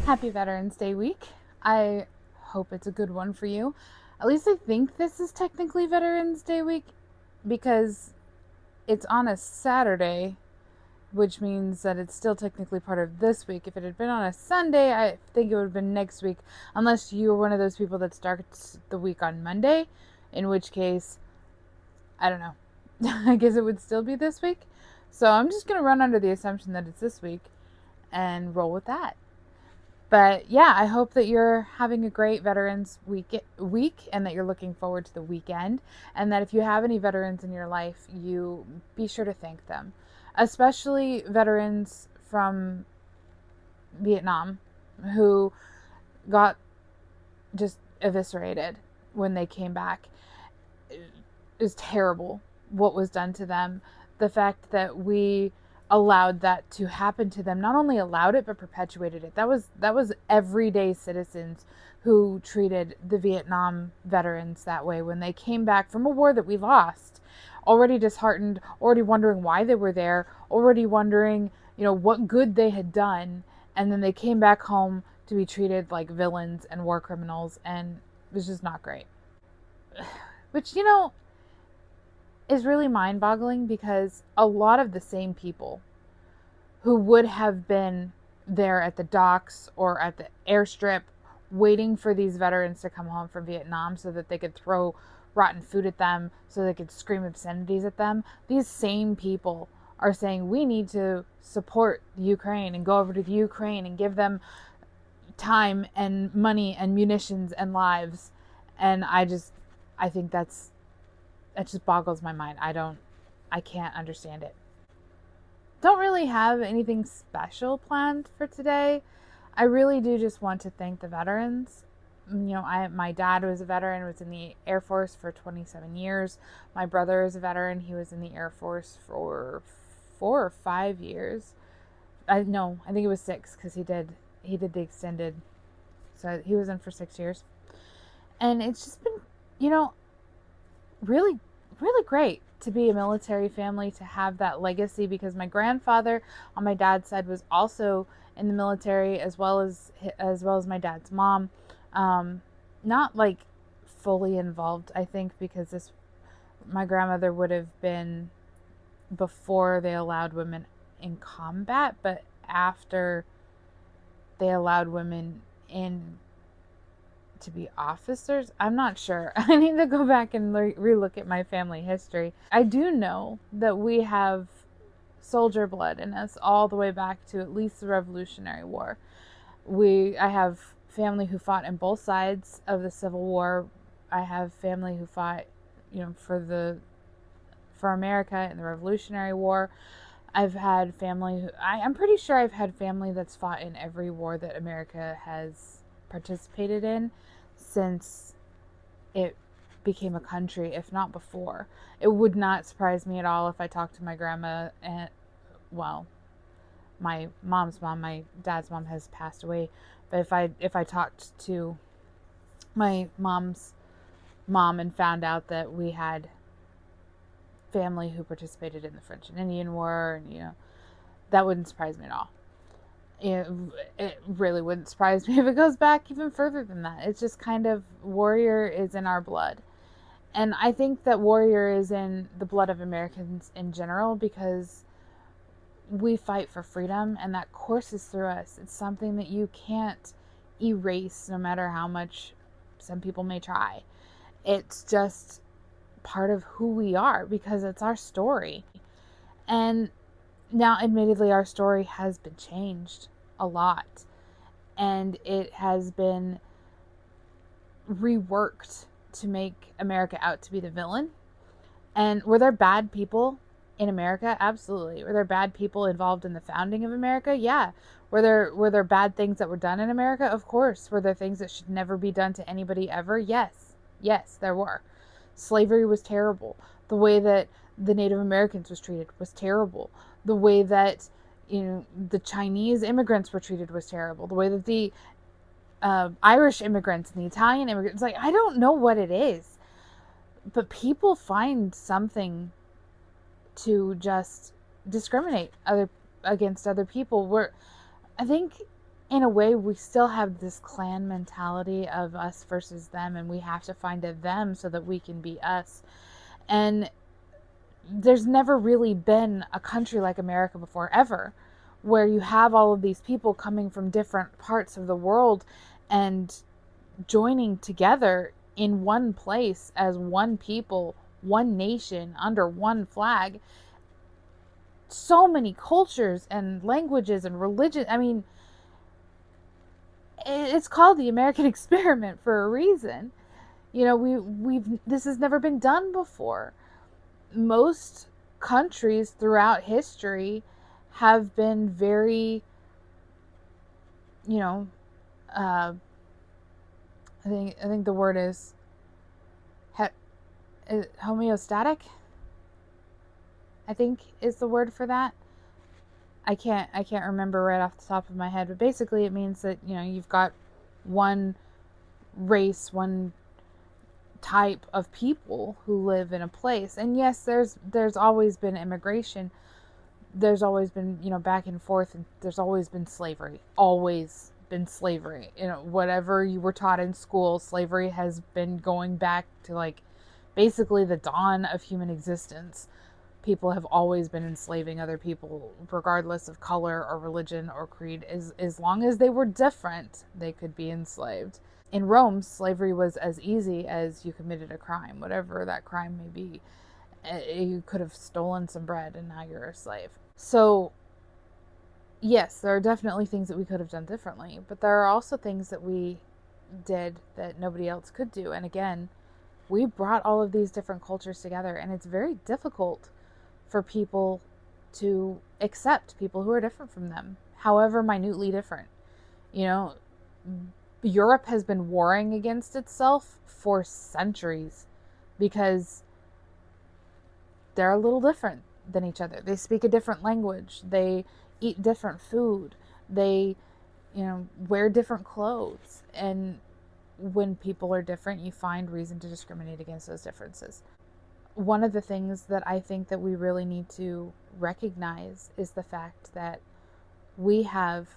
Happy Veterans Day week. I hope it's a good one for you. At least I think this is technically Veterans Day week because it's on a Saturday, which means that it's still technically part of this week. If it had been on a Sunday, I think it would have been next week, unless you were one of those people that starts the week on Monday, in which case, I don't know. I guess it would still be this week. So I'm just going to run under the assumption that it's this week and roll with that. But yeah, I hope that you're having a great Veterans week and that you're looking forward to the weekend. And that if you have any veterans in your life, you be sure to thank them, especially veterans from Vietnam who got just eviscerated when they came back. It was terrible what was done to them. The fact that we allowed that to happen to them, not only allowed it but perpetuated it. That was everyday citizens who treated the Vietnam veterans that way when they came back from a war that we lost, already disheartened, already wondering why they were there, already wondering, what good they had done, and then they came back home to be treated like villains and war criminals, and it was just not great. Which, is really mind-boggling because a lot of the same people who would have been there at the docks or at the airstrip waiting for these veterans to come home from Vietnam so that they could throw rotten food at them, so they could scream obscenities at them, these same people are saying we need to support Ukraine and go over to the Ukraine and give them time and money and munitions and lives. And I think that just boggles my mind. I can't understand it. Don't really have anything special planned for today. I really do just want to thank the veterans. My dad was a veteran, was in the Air Force for 27 years. My brother is a veteran. He was in the Air Force for 4 or 5 years. I think it was 6 because he did the extended. So he was in for 6 years. And it's just been, really, really great to be a military family, to have that legacy, because my grandfather on my dad's side was also in the military, as well as my dad's mom. Not like fully involved, I think, because my grandmother would have been before they allowed women in combat, but after they allowed women in to be officers. I'm not sure. I need to go back and relook at my family history. I do know that we have soldier blood in us all the way back to at least the Revolutionary War. I have family who fought in both sides of the Civil War. I have family who fought, for America in the Revolutionary War. I've had family I'm pretty sure I've had family that's fought in every war that America has participated in since it became a country, if not before. It would not surprise me at all if I talked to my grandma and, my mom's mom, my dad's mom has passed away, but if I talked to my mom's mom and found out that we had family who participated in the French and Indian War, and that wouldn't surprise me at all. It really wouldn't surprise me if it goes back even further than that. It's just kind of, warrior is in our blood. And I think that warrior is in the blood of Americans in general, because we fight for freedom, and that courses through us. It's something that you can't erase, no matter how much some people may try. It's just part of who we are, because it's our story. And now, admittedly, our story has been changed a lot, and it has been reworked to make America out to be the villain. And were there bad people in America? Absolutely. Were there bad people involved in the founding of America? Yeah. Were there bad things that were done in America? Of course. Were there things that should never be done to anybody ever? Yes, there were. Slavery was terrible. The way that the Native Americans was treated was terrible. The way that the Chinese immigrants were treated was terrible. The way that the Irish immigrants and the Italian immigrants, I don't know what it is, but people find something to just discriminate against other people. I think in a way, we still have this clan mentality of us versus them, and we have to find a them so that we can be us. And there's never really been a country like America before, ever, where you have all of these people coming from different parts of the world and joining together in one place as one people, one nation, under one flag. So many cultures and languages and religion. I mean, it's called the American experiment for a reason. You know, we've this has never been done before. Most countries throughout history have been very, you know, uh, I think the word is homeostatic. I think is the word for that. I can't remember right off the top of my head, but basically it means that, you know, you've got one race, one type of people who live in a place. And yes, there's always been immigration. There's always been, you know, back and forth, and there's always been slavery. Always been slavery. You know, whatever you were taught in school, slavery has been going back to like basically the dawn of human existence. People have always been enslaving other people, regardless of color or religion or creed. As long as they were different, they could be enslaved. In Rome, slavery was as easy as you committed a crime, whatever that crime may be. You could have stolen some bread and now you're a slave. So, yes, there are definitely things that we could have done differently, but there are also things that we did that nobody else could do. And again, we brought all of these different cultures together, and it's very difficult for people to accept people who are different from them, however minutely different. You know, Europe has been warring against itself for centuries because they're a little different than each other. They speak a different language. They eat different food. They, you know, wear different clothes. And when people are different, you find reason to discriminate against those differences. One of the things that I think that we really need to recognize is the fact that we have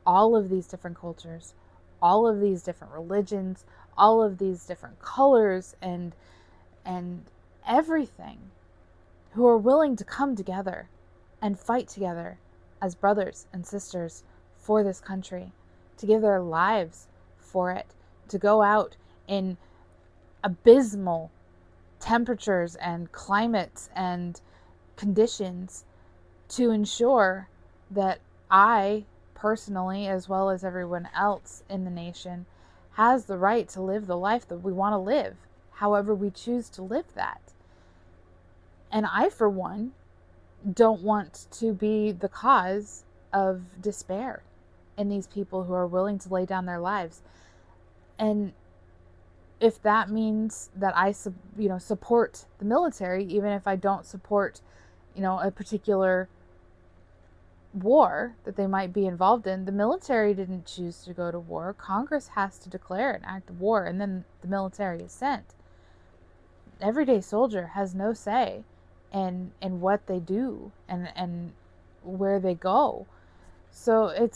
all of these different cultures, all of these different religions, all of these different colors and everything, who are willing to come together and fight together as brothers and sisters for this country, to give their lives for it, to go out in abysmal temperatures and climates and conditions to ensure that I personally, as well as everyone else in the nation, has the right to live the life that we want to live, however we choose to live that. And I, for one, don't want to be the cause of despair in these people who are willing to lay down their lives. And if that means that I support the military, even if I don't support, you know, a particular war that they might be involved in, the military didn't choose to go to war. Congress has to declare an act of war, and then the military is sent. Everyday soldier has no say in what they do and where they go. So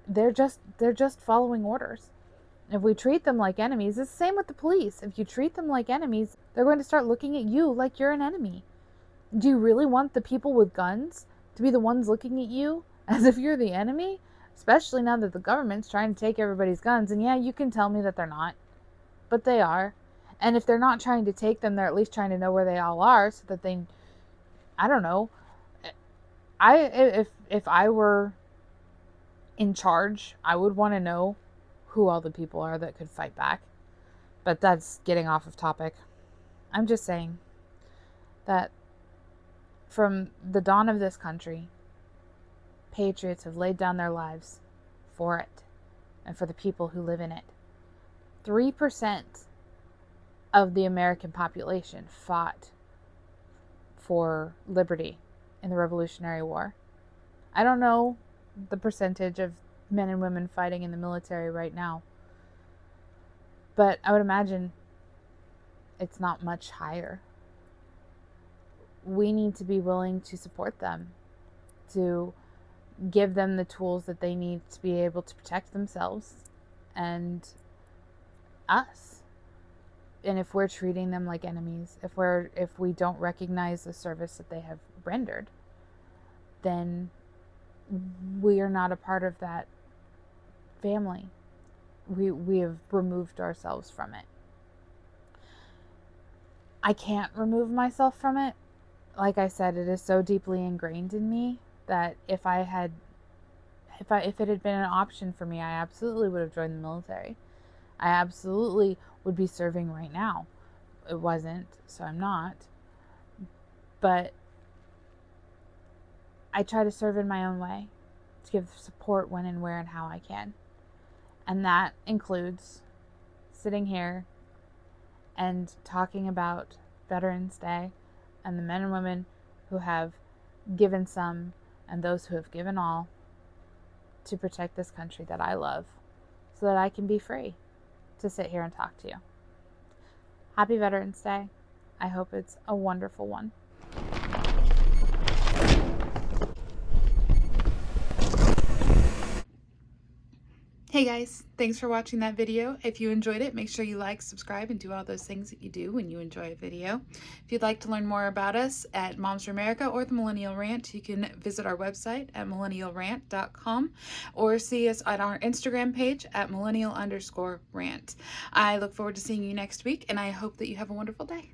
they're just following orders. If we treat them like enemies, it's the same with the police. If you treat them like enemies, they're going to start looking at you like you're an enemy. Do you really want the people with guns to be the ones looking at you as if you're the enemy? Especially now that the government's trying to take everybody's guns. And yeah, you can tell me that they're not, but they are. And if they're not trying to take them, they're at least trying to know where they all are so that they, I don't know. If I were in charge, I would want to know who all the people are that could fight back. But that's getting off of topic. I'm just saying that from the dawn of this country, patriots have laid down their lives for it and for the people who live in it. 3% of the American population fought for liberty in the Revolutionary War. I don't know the percentage of men and women fighting in the military right now, but I would imagine it's not much higher. We need to be willing to support them, to give them the tools that they need to be able to protect themselves and us. And if we're treating them like enemies, if we don't recognize the service that they have rendered, then we are not a part of that family. We have removed ourselves from it. I can't remove myself from it. Like I said, it is so deeply ingrained in me that if it had been an option for me, I absolutely would have joined the military. I absolutely would be serving right now. It wasn't, so I'm not. But I try to serve in my own way, to give support when and where and how I can. And that includes sitting here and talking about Veterans Day and the men and women who have given some and those who have given all to protect this country that I love, so that I can be free to sit here and talk to you. Happy Veterans Day. I hope it's a wonderful one. Hey guys, thanks for watching that video. If you enjoyed it, make sure you like, subscribe, and do all those things that you do when you enjoy a video. If you'd like to learn more about us at Moms for America or the Millennial Rant, you can visit our website at millennialrant.com or see us on our Instagram page at millennial_rant. I look forward to seeing you next week, and I hope that you have a wonderful day.